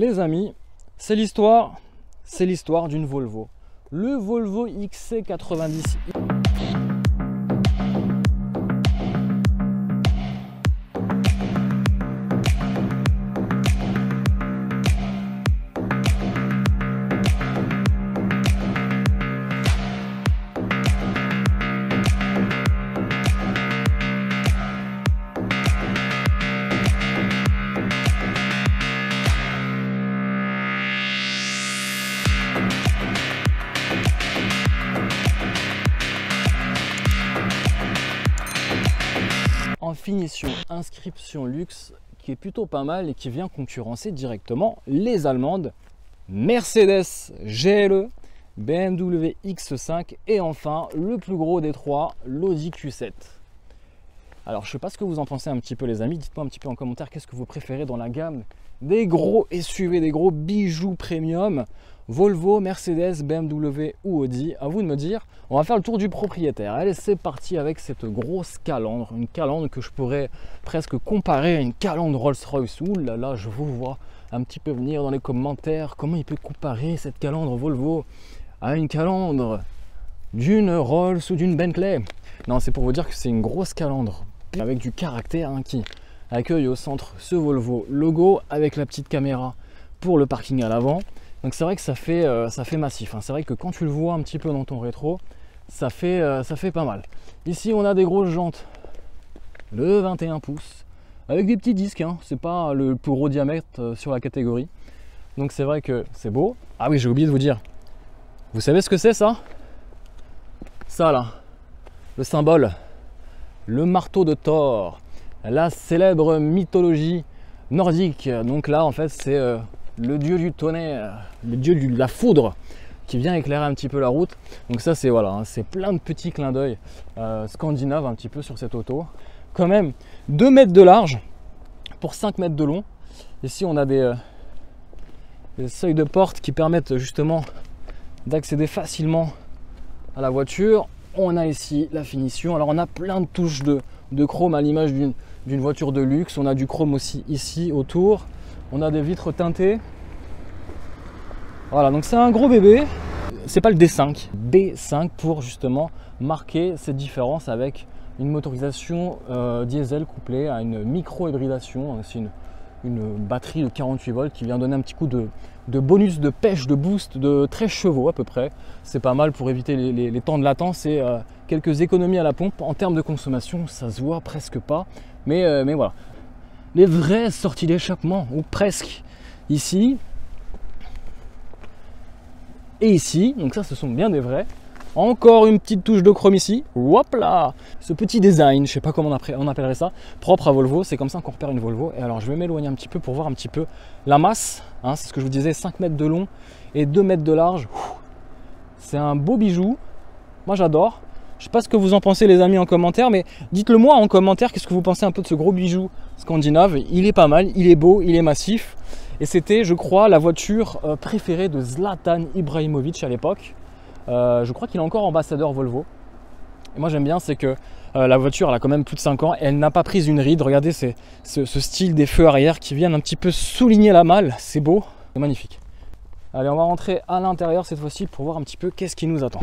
Les amis, c'est l'histoire d'une Volvo. Le Volvo XC90. En finition, inscription luxe qui est plutôt pas mal et qui vient concurrencer directement les allemandes Mercedes GLE, BMW X5 et enfin le plus gros des trois, l'Audi Q7. Alors je sais pas ce que vous en pensez un petit peu les amis, dites-moi un petit peu en commentaire qu'est-ce que vous préférez dans la gamme des gros SUV, des gros bijoux premium, Volvo, Mercedes, BMW ou Audi, à vous de me dire. On va faire le tour du propriétaire. Allez, c'est parti avec cette grosse calandre, une calandre que je pourrais presque comparer à une calandre Rolls-Royce. Ouh là là, je vous vois un petit peu venir dans les commentaires, comment il peut comparer cette calandre Volvo à une calandre d'une Rolls ou d'une Bentley. Non, c'est pour vous dire que c'est une grosse calandre avec du caractère hein, qui accueille au centre ce Volvo logo avec la petite caméra pour le parking à l'avant. Donc c'est vrai que ça fait massif, hein. C'est vrai que quand tu le vois un petit peu dans ton rétro, ça fait pas mal. Ici on a des grosses jantes de 21 pouces avec des petits disques, hein. C'est pas le plus gros diamètre sur la catégorie. Donc c'est vrai que c'est beau. Ah oui, j'ai oublié de vous dire, vous savez ce que c'est ça? Ça là, le symbole, le marteau de Thor, la célèbre mythologie nordique. Donc là en fait c'est le dieu du tonnerre, le dieu de la foudre qui vient éclairer un petit peu la route. Donc ça c'est voilà, hein, c'est plein de petits clins d'œil scandinaves un petit peu sur cette auto. Quand même 2 mètres de large pour 5 mètres de long. Ici on a des seuils de porte qui permettent justement d'accéder facilement à la voiture. On a ici la finition. Alors on a plein de touches de chrome à l'image d'une voiture de luxe. On a du chrome aussi ici autour. On a des vitres teintées. Voilà, donc c'est un gros bébé. C'est pas le D5, B5 pour justement marquer cette différence avec une motorisation diesel couplée à une micro-hybridation. C'est une batterie de 48 volts qui vient donner un petit coup de bonus, de pêche, de boost de 13 chevaux à peu près. C'est pas mal pour éviter les temps de latence et quelques économies à la pompe. En termes de consommation, ça se voit presque pas. Mais voilà. Les vraies sorties d'échappement, ou presque, ici et ici. Donc ça, ce sont bien des vrais. Encore une petite touche de chrome ici. Hop là! Ce petit design, je sais pas comment on appellerait ça, propre à Volvo. C'est comme ça qu'on repère une Volvo. Et alors, je vais m'éloigner un petit peu pour voir un petit peu la masse. Hein, c'est ce que je vous disais, 5 mètres de long et 2 mètres de large. C'est un beau bijou. Moi, j'adore. Je sais pas ce que vous en pensez les amis en commentaire, mais dites-le moi en commentaire, qu'est-ce que vous pensez un peu de ce gros bijou scandinave. Il est pas mal, il est beau, il est massif. Et c'était, je crois, la voiture préférée de Zlatan Ibrahimovic à l'époque. Je crois qu'il est encore ambassadeur Volvo. Et moi j'aime bien, c'est que la voiture elle a quand même plus de 5 ans et elle n'a pas pris une ride. Regardez ce style des feux arrière qui viennent un petit peu souligner la malle. C'est beau, c'est magnifique. Allez, on va rentrer à l'intérieur cette fois-ci pour voir un petit peu qu'est-ce qui nous attend.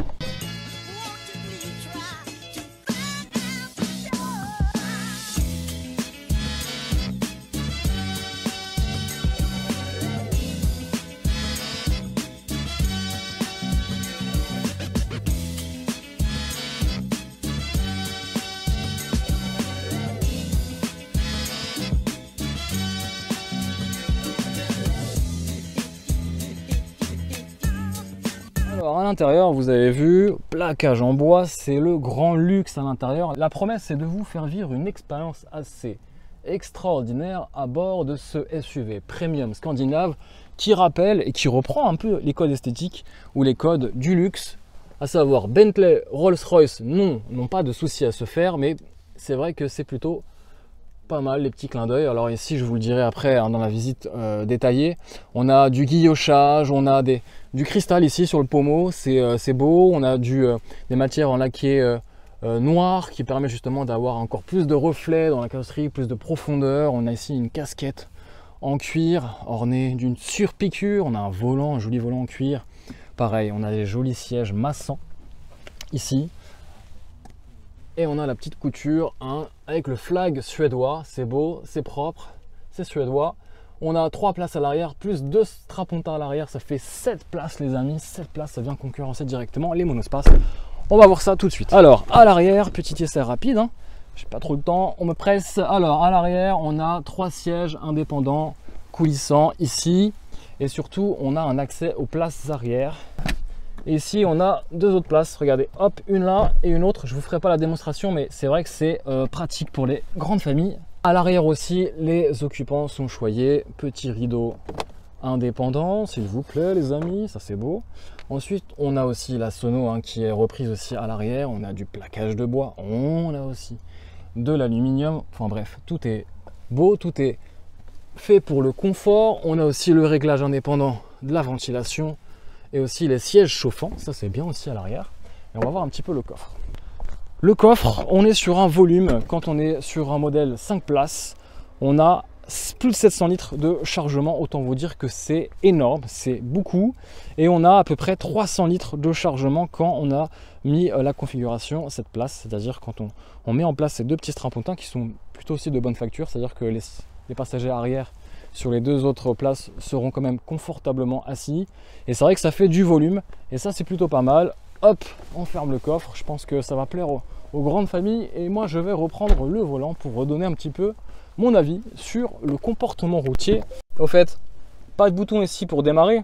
Alors à l'intérieur, vous avez vu, plaquage en bois, c'est le grand luxe à l'intérieur. La promesse, c'est de vous faire vivre une expérience assez extraordinaire à bord de ce SUV premium scandinave qui rappelle et qui reprend un peu les codes esthétiques ou les codes du luxe, à savoir Bentley, Rolls-Royce, n'ont pas de souci à se faire, mais c'est vrai que c'est plutôt pas mal les petits clins d'œil. Alors ici je vous le dirai après hein, dans la visite détaillée, on a du guillochage, on a du cristal ici sur le pommeau, c'est beau, on a des matières en laqué noir qui permet justement d'avoir encore plus de reflets dans la carrosserie, plus de profondeur. On a ici une casquette en cuir, orné d'une surpiqûre. On a un volant, un joli volant en cuir. Pareil, on a des jolis sièges massants ici. Et on a la petite couture hein, avec le flag suédois. C'est beau, c'est propre, c'est suédois. On a 3 places à l'arrière, plus 2 strapontins à l'arrière. Ça fait 7 places les amis. 7 places, ça vient concurrencer directement les monospaces. On va voir ça tout de suite. Alors, à l'arrière, petit essai rapide. Hein. J'ai pas trop le temps, on me presse. Alors, à l'arrière, on a 3 sièges indépendants, coulissants ici. Et surtout, on a un accès aux places arrière. Et ici, on a 2 autres places. Regardez, hop, une là et une autre. Je vous ferai pas la démonstration, mais c'est vrai que c'est pratique pour les grandes familles. À l'arrière aussi, les occupants sont choyés. Petit rideau indépendant, s'il vous plaît, les amis. Ça, c'est beau. Ensuite, on a aussi la sono hein, qui est reprise aussi à l'arrière. On a du plaquage de bois. On a aussi de l'aluminium. Enfin bref, tout est beau, tout est fait pour le confort. On a aussi le réglage indépendant de la ventilation. Et aussi les sièges chauffants, ça c'est bien aussi à l'arrière. Et on va voir un petit peu le coffre. Le coffre, on est sur un volume, quand on est sur un modèle 5 places, on a plus de 700 litres de chargement, autant vous dire que c'est énorme, c'est beaucoup. Et on a à peu près 300 litres de chargement quand on a mis la configuration 7 places, c'est-à-dire quand on met en place ces 2 petits strapontins qui sont plutôt aussi de bonne facture, c'est-à-dire que les passagers arrière sur les 2 autres places seront quand même confortablement assis. Et c'est vrai que ça fait du volume. Et ça, c'est plutôt pas mal. Hop, on ferme le coffre. Je pense que ça va plaire aux grandes familles. Et moi, je vais reprendre le volant pour redonner un petit peu mon avis sur le comportement routier. Au fait, pas de bouton ici pour démarrer.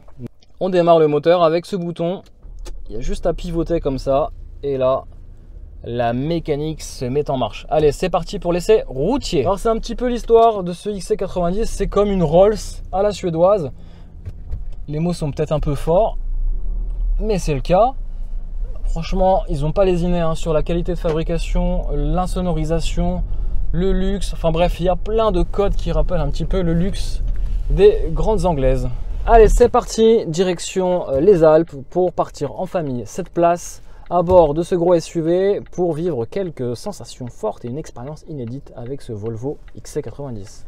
On démarre le moteur avec ce bouton. Il y a juste à pivoter comme ça. Et là, la mécanique se met en marche. Allez, c'est parti pour l'essai routier. Alors, c'est un petit peu l'histoire de ce XC90. C'est comme une Rolls à la suédoise. Les mots sont peut-être un peu forts, mais c'est le cas. Franchement, ils n'ont pas lésiné hein, sur la qualité de fabrication, l'insonorisation, le luxe. Enfin bref, il y a plein de codes qui rappellent un petit peu le luxe des grandes anglaises. Allez, c'est parti. Direction les Alpes pour partir en famille. 7 places. À bord de ce gros SUV pour vivre quelques sensations fortes et une expérience inédite avec ce Volvo XC90.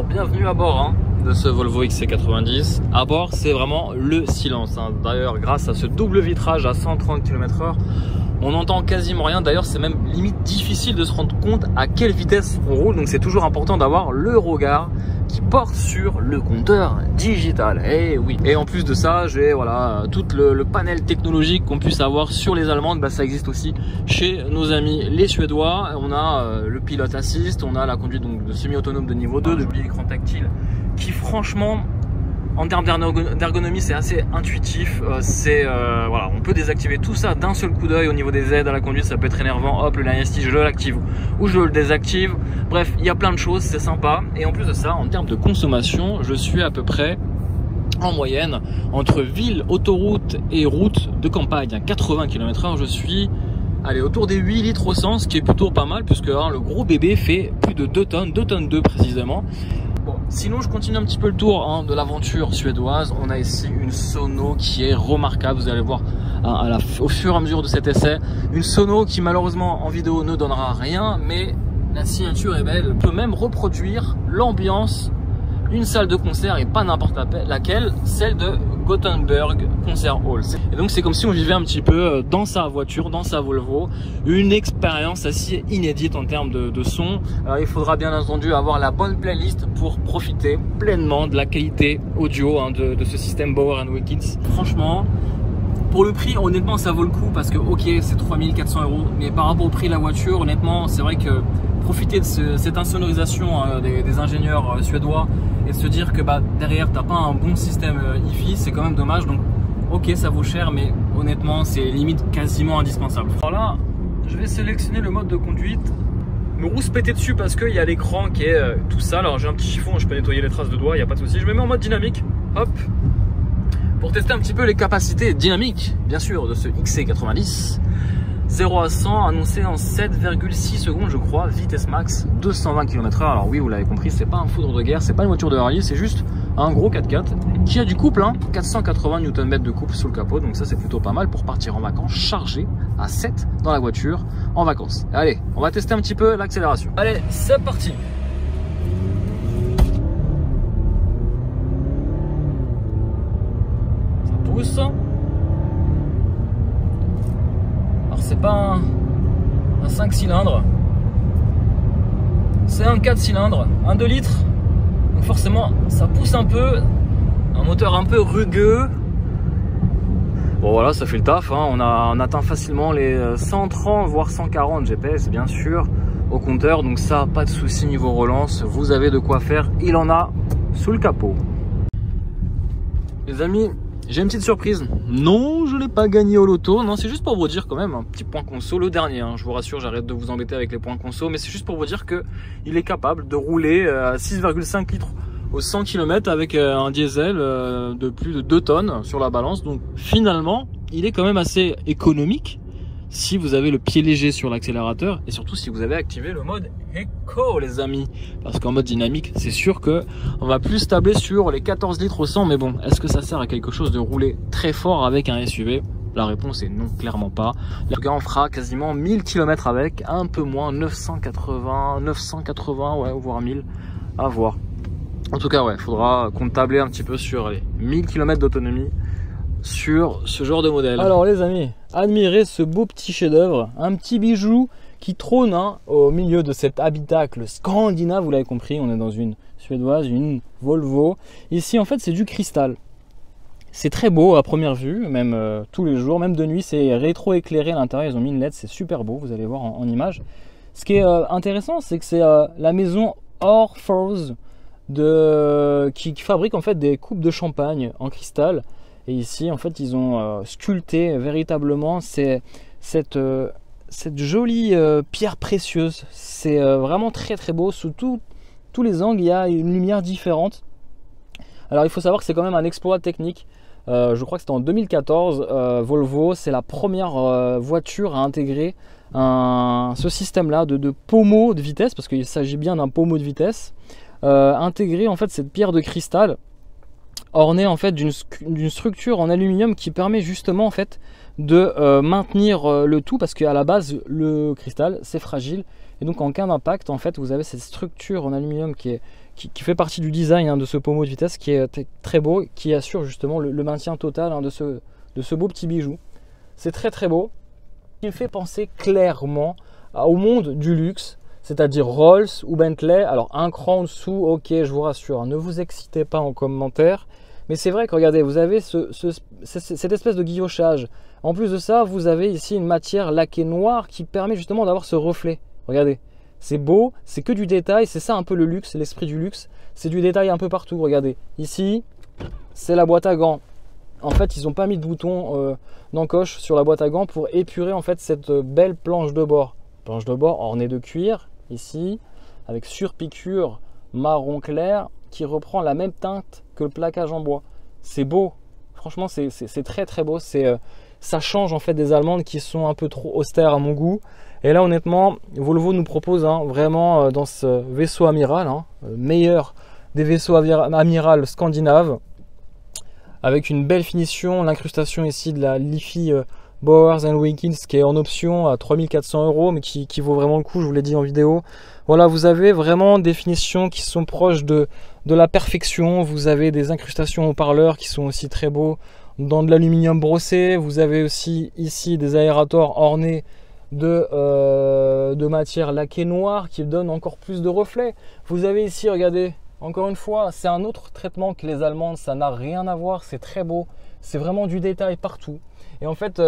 Bienvenue à bord hein, de ce Volvo XC90. À bord, c'est vraiment le silence. Hein. D'ailleurs, grâce à ce double vitrage à 130 km/h, on n'entend quasiment rien. D'ailleurs, c'est même limite difficile de se rendre compte à quelle vitesse on roule. Donc, c'est toujours important d'avoir le regard qui porte sur le compteur digital. Et oui. Et en plus de ça, j'ai voilà tout le panel technologique qu'on puisse avoir sur les Allemandes. Bah, ça existe aussi chez nos amis les Suédois. On a le pilote assist, on a la conduite donc de semi-autonome de niveau 2, depuis l'écran tactile, qui franchement, en termes d'ergonomie, c'est assez intuitif. Voilà, on peut désactiver tout ça d'un seul coup d'œil. Au niveau des aides à la conduite, ça peut être énervant. Hop, le line assist, je l'active ou je le désactive. Bref, il y a plein de choses, c'est sympa. Et en plus de ça, en termes de consommation, je suis à peu près en moyenne entre ville, autoroute et route de campagne à 80 km/h. Je suis autour des 8 litres au 100, ce qui est plutôt pas mal puisque hein, le gros bébé fait plus de 2 tonnes, 2 tonnes 2 précisément. Bon, sinon je continue un petit peu le tour hein, de l'aventure suédoise. On a ici une sono qui est remarquable, vous allez voir hein, au fur et à mesure de cet essai. Une sono qui malheureusement en vidéo ne donnera rien, mais la signature est belle. On peut même reproduire l'ambiance d'une salle de concert et pas n'importe laquelle, celle de Gothenburg Concert Hall. Et donc c'est comme si on vivait un petit peu dans sa voiture, dans sa Volvo, une expérience assez inédite en termes de son. Alors il faudra bien entendu avoir la bonne playlist pour profiter pleinement de la qualité audio hein, de ce système Bauer & Wilkins. Franchement, pour le prix, honnêtement ça vaut le coup parce que ok c'est 3400 €, mais par rapport au prix de la voiture, honnêtement c'est vrai que profiter de cette insonorisation hein, des ingénieurs suédois et de se dire que bah, derrière t'as pas un bon système hi-fi, c'est quand même dommage. Donc ok ça vaut cher, mais honnêtement c'est limite quasiment indispensable. Alors là je vais sélectionner le mode de conduite, me rouspéter dessus parce qu'il y a l'écran qui est tout sale. Alors j'ai un petit chiffon, je peux nettoyer les traces de doigts, il n'y a pas de souci. Je me mets en mode dynamique, hop. pour tester un petit peu les capacités dynamiques, bien sûr, de ce XC90. 0 à 100 annoncé en 7,6 secondes, je crois, vitesse max 220 km/h. Alors oui, vous l'avez compris, c'est pas un foudre de guerre, c'est pas une voiture de rallye, c'est juste un gros 4x4 qui a du couple, hein, 480 Nm de couple sous le capot. Donc ça, c'est plutôt pas mal pour partir en vacances chargé à 7 dans la voiture en vacances. Allez, on va tester un petit peu l'accélération. Allez, c'est parti. Ça pousse. C'est pas un 5 cylindres, c'est un 4 cylindres, un 2 litres, donc forcément ça pousse un peu, un moteur un peu rugueux. Bon voilà, ça fait le taf, hein. On atteint facilement les 130 voire 140 GPS bien sûr au compteur, donc ça pas de souci niveau relance, vous avez de quoi faire, il en a sous le capot. Les amis, j'ai une petite surprise. Non, je n'ai pas gagné au loto. Non, c'est juste pour vous dire quand même un petit point conso, le dernier. Hein. Je vous rassure, j'arrête de vous embêter avec les points conso. Mais c'est juste pour vous dire qu'il est capable de rouler à 6,5 litres au 100 km avec un diesel de plus de 2 tonnes sur la balance. Donc finalement, il est quand même assez économique si vous avez le pied léger sur l'accélérateur et surtout si vous avez activé le mode Eco, les amis. Parce qu'en mode dynamique, c'est sûr que on va plus tabler sur les 14 litres au 100. Mais bon, est-ce que ça sert à quelque chose de rouler très fort avec un SUV? La réponse est non, clairement pas. Le gars, on fera quasiment 1000 km avec, un peu moins, 980, ouais, voire 1000, à voir. En tout cas, ouais, faudra qu'on table un petit peu sur les 1000 km d'autonomie sur ce genre de modèle. Alors les amis, admirez ce beau petit chef-d'œuvre, un petit bijou qui trône au milieu de cet habitacle scandinave. Vous l'avez compris, on est dans une suédoise, une Volvo. Ici en fait c'est du cristal. C'est très beau à première vue, même tous les jours, même de nuit, c'est rétro-éclairé à l'intérieur, ils ont mis une LED, c'est super beau, vous allez voir en image. Ce qui est intéressant, c'est que c'est la maison Orrefors qui fabrique en fait des coupes de champagne en cristal. Et ici, en fait, ils ont sculpté véritablement cette jolie pierre précieuse. C'est vraiment très très beau. Sous tous les angles, il y a une lumière différente. Alors, il faut savoir que c'est quand même un exploit technique. Je crois que c'était en 2014. Volvo, c'est la première voiture à intégrer ce système-là de pommeau de vitesse, parce qu'il s'agit bien d'un pommeau de vitesse, intégrer en fait cette pierre de cristal orné en fait d'une structure en aluminium qui permet justement en fait de maintenir le tout, parce qu'à la base le cristal c'est fragile et donc en cas d'impact en fait vous avez cette structure en aluminium qui fait partie du design de ce pommeau de vitesse, qui est très beau, qui assure justement le maintien total de ce beau petit bijou. C'est très très beau, il me fait penser clairement au monde du luxe, c'est-à-dire Rolls ou Bentley. Alors un cran en dessous, ok, je vous rassure, ne vous excitez pas en commentaire. Mais c'est vrai que regardez, vous avez cette espèce de guillochage. En plus de ça, vous avez ici une matière laquée noire qui permet justement d'avoir ce reflet. Regardez, c'est beau, c'est que du détail, c'est ça un peu le luxe, l'esprit du luxe. C'est du détail un peu partout, regardez. Ici, c'est la boîte à gants. En fait, ils n'ont pas mis de bouton d'encoche sur la boîte à gants pour épurer en fait cette belle planche de bord. Planche de bord ornée de cuir, ici, avec surpiqûre marron clair qui reprend la même teinte que le plaquage en bois. C'est beau, franchement c'est très très beau. Ça change en fait des allemandes qui sont un peu trop austères à mon goût. Et là honnêtement, Volvo nous propose vraiment dans ce vaisseau amiral, meilleur des vaisseaux amiral scandinaves, avec une belle finition, l'incrustation ici de la Liffey Bowers & Wilkins qui est en option à 3400 €, mais qui vaut vraiment le coup, je vous l'ai dit en vidéo. Voilà, vous avez vraiment des finitions qui sont proches de la perfection. Vous avez des incrustations haut-parleurs qui sont aussi très beaux dans de l'aluminium brossé. Vous avez aussi ici des aérators ornés de matière laquée noire qui donnent encore plus de reflets. Vous avez ici, regardez, encore une fois, c'est un autre traitement que les allemandes, ça n'a rien à voir, c'est très beau, c'est vraiment du détail partout. Et en fait,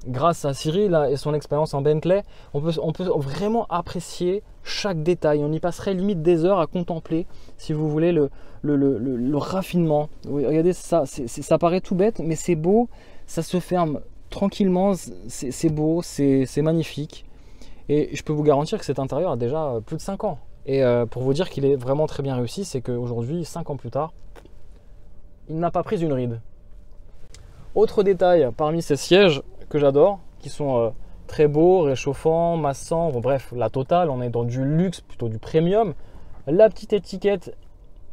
grâce à Cyril et son expérience en Bentley, on peut vraiment apprécier chaque détail. On y passerait limite des heures à contempler, si vous voulez, le raffinement. Oui, regardez ça, ça paraît tout bête, mais c'est beau, ça se ferme tranquillement, c'est beau, c'est magnifique. Et je peux vous garantir que cet intérieur a déjà plus de 5 ans. Et pour vous dire qu'il est vraiment très bien réussi, c'est qu'aujourd'hui, 5 ans plus tard, il n'a pas pris une ride. Autre détail parmi ces sièges que j'adore, qui sont très beaux, réchauffants, massants, bon, bref, la totale, on est dans du luxe, plutôt du premium. La petite étiquette,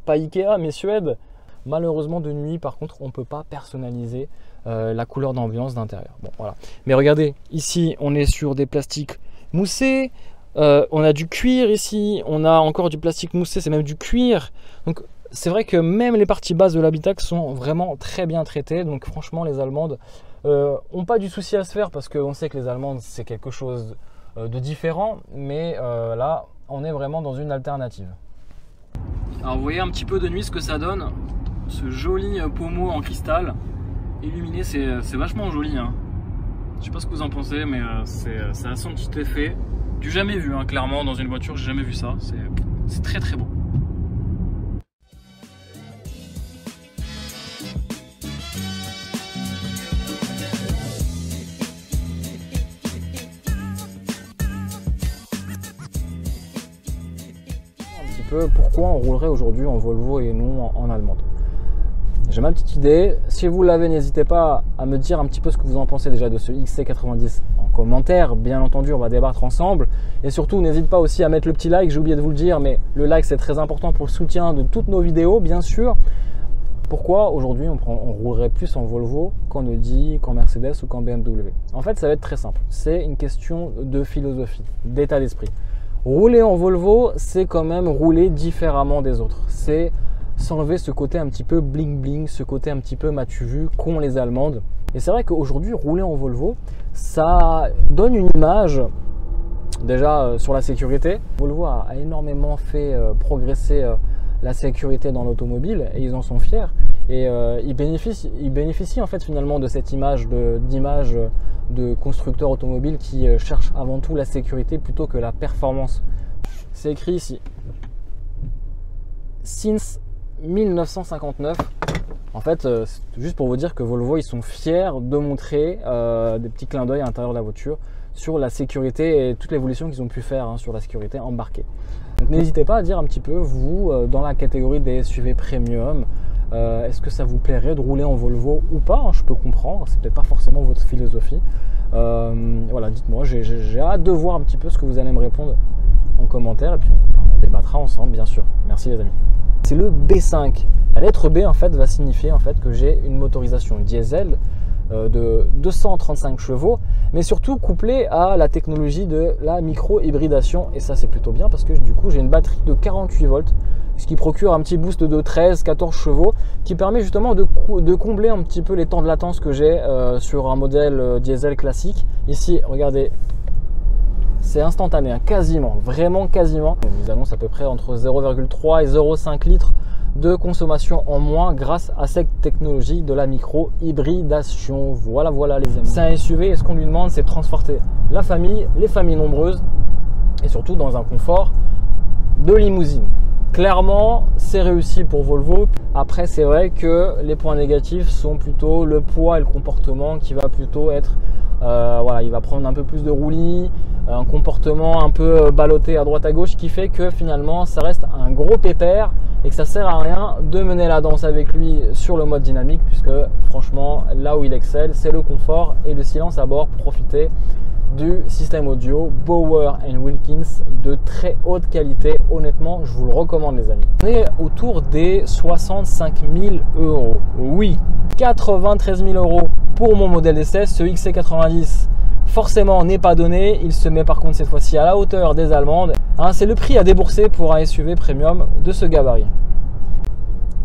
pas Ikea mais Suède. Malheureusement de nuit par contre on ne peut pas personnaliser la couleur d'ambiance d'intérieur. Bon, voilà. Mais regardez, ici on est sur des plastiques moussés, on a du cuir ici, on a encore du plastique moussé, c'est même du cuir. Donc c'est vrai que même les parties basses de l'habitacle sont vraiment très bien traitées. Donc franchement les Allemandes n'ont pas du souci à se faire, parce qu'on sait que les Allemandes c'est quelque chose de différent. Mais là on est vraiment dans une alternative. Alors vous voyez un petit peu de nuit ce que ça donne. Ce joli pommeau en cristal illuminé, c'est vachement joli, hein. Je sais pas ce que vous en pensez, mais ça a son petit effet. Du jamais vu, hein, clairement, dans une voiture, j'ai jamais vu ça. C'est très très beau. Un petit peu pourquoi on roulerait aujourd'hui en Volvo et non en allemande. J'ai ma petite idée. Si vous l'avez, n'hésitez pas à me dire un petit peu ce que vous en pensez déjà de ce XC90 en commentaire. Bien entendu, on va débattre ensemble. Et surtout, n'hésitez pas aussi à mettre le petit like. J'ai oublié de vous le dire, mais le like, c'est très important pour le soutien de toutes nos vidéos, bien sûr. Pourquoi aujourd'hui on roulerait plus en Volvo qu'en Audi, qu'en Mercedes ou qu'en BMW? En fait, ça va être très simple. C'est une question de philosophie, d'état d'esprit. Rouler en Volvo, c'est quand même rouler différemment des autres. C'est s'enlever ce côté un petit peu bling bling, ce côté un petit peu m'as-tu vu qu'ont les Allemandes. Et c'est vrai qu'aujourd'hui rouler en Volvo, ça donne une image déjà sur la sécurité. Volvo a énormément fait progresser la sécurité dans l'automobile et ils en sont fiers. Et ils bénéficient en fait finalement de cette image de constructeurs automobiles qui cherchent avant tout la sécurité plutôt que la performance. C'est écrit ici. Since 1959. En fait, c'est juste pour vous dire que Volvo, ils sont fiers de montrer des petits clins d'œil à l'intérieur de la voiture sur la sécurité et toute l'évolution qu'ils ont pu faire sur la sécurité embarquée. Donc n'hésitez pas à dire un petit peu, vous, dans la catégorie des SUV premium, est-ce que ça vous plairait de rouler en Volvo ou pas, hein, je peux comprendre, c'est peut-être pas forcément votre philosophie. Voilà, dites-moi, j'ai hâte de voir un petit peu ce que vous allez me répondre en commentaire et puis on débattra ensemble, bien sûr. Merci les amis. C'est le B5. La lettre B en fait va signifier en fait que j'ai une motorisation diesel de 235 chevaux, mais surtout couplée à la technologie de la micro-hybridation. Et ça c'est plutôt bien parce que du coup j'ai une batterie de 48 volts, ce qui procure un petit boost de 13-14 chevaux qui permet justement de combler un petit peu les temps de latence que j'ai sur un modèle diesel classique. Ici, regardez, c'est instantané, hein, quasiment, vraiment quasiment. Ils annoncent à peu près entre 0,3 et 0,5 litres de consommation en moins grâce à cette technologie de la micro-hybridation. Voilà, voilà les amis. C'est un SUV et ce qu'on lui demande, c'est de transporter la famille, les familles nombreuses et surtout dans un confort de limousine. Clairement, c'est réussi pour Volvo. Après, c'est vrai que les points négatifs sont plutôt le poids et le comportement qui va plutôt être... voilà, il va prendre un peu plus de roulis, un comportement un peu ballotté à droite à gauche qui fait que finalement, ça reste un gros pépère et que ça sert à rien de mener la danse avec lui sur le mode dynamique puisque franchement, là où il excelle, c'est le confort et le silence à bord. Profitez du système audio Bowers & Wilkins de très haute qualité. Honnêtement, je vous le recommande les amis. On est autour des 65 000 €. Oui, 93 000 € pour mon modèle d'essai, ce XC90. Forcément n'est pas donné, il se met par contre cette fois-ci à la hauteur des Allemandes. Hein, c'est le prix à débourser pour un SUV premium de ce gabarit.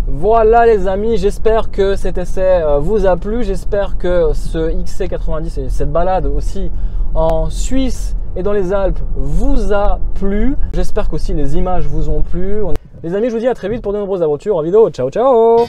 Voilà les amis, j'espère que cet essai vous a plu, j'espère que ce XC90 et cette balade aussi en Suisse et dans les Alpes vous a plu. J'espère qu'aussi les images vous ont plu. Les amis, je vous dis à très vite pour de nombreuses aventures en vidéo. Ciao ciao.